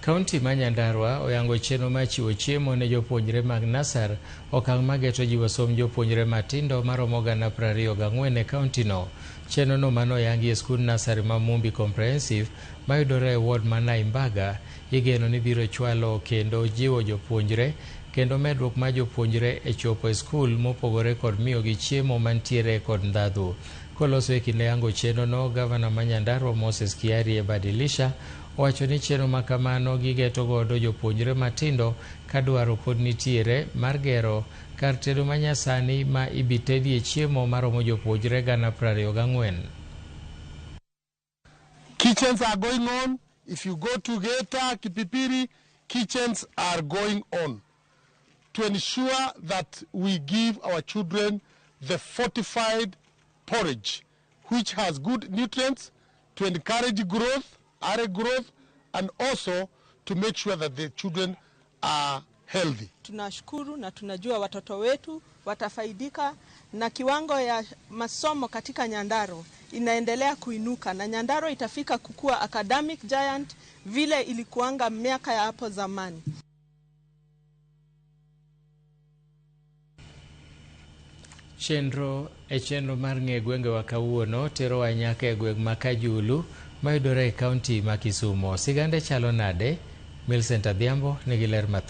Kaunti ma Nyandarua oyango chenro mar chiwo chiemo ne jopuonjre mag Nasar, okang' mageto jiwo som jopuonjre matindo maromo 24,000 e kaunti no. Chenro no mano oyangi e skund Nasari ma Mumbi Comprehensive mayudore e ward ma Naimbaga, igeno ni biro chwalo kendo jiwo jopuonjre kendo medruok ma jopuonjre e chopo e skul mopogore kod miyogi chiemo mantiere kod ndhadhu. Koloso e kinde yango chenro no, gavana ma Nyandarua Moses Kiarie Badilisha owacho ni chenro ma kamano gigeto godo jopuonjre matindo ka dwaro pod nitiere mar gero kar tedo manyasani ma ibitedie chiemo maromo jopuonjre 24,000. Kitchens are going on. If you go to Geita, Kipipiri, kitchens are going on to ensure that we give our children the fortified porridge, which has good nutrients to encourage growth, area growth, and also to make sure that the children are healthy. Tunashukuru na tunajua watoto wetu watafaidika na kiwango ya masomo katika Nyandarua inaendelea kuinuka na Nyandarua itafika kukua academic giant vile ilikuanga miaka ya hapo zamani. Chenro mar ng'e gwenge wa kawuono tero wa nyaka e gweng' ma Kajulu mayudore e kaunti ma Kisumo. Sigande chalo nade? Millicent Adhiambo nigi ler mathoth.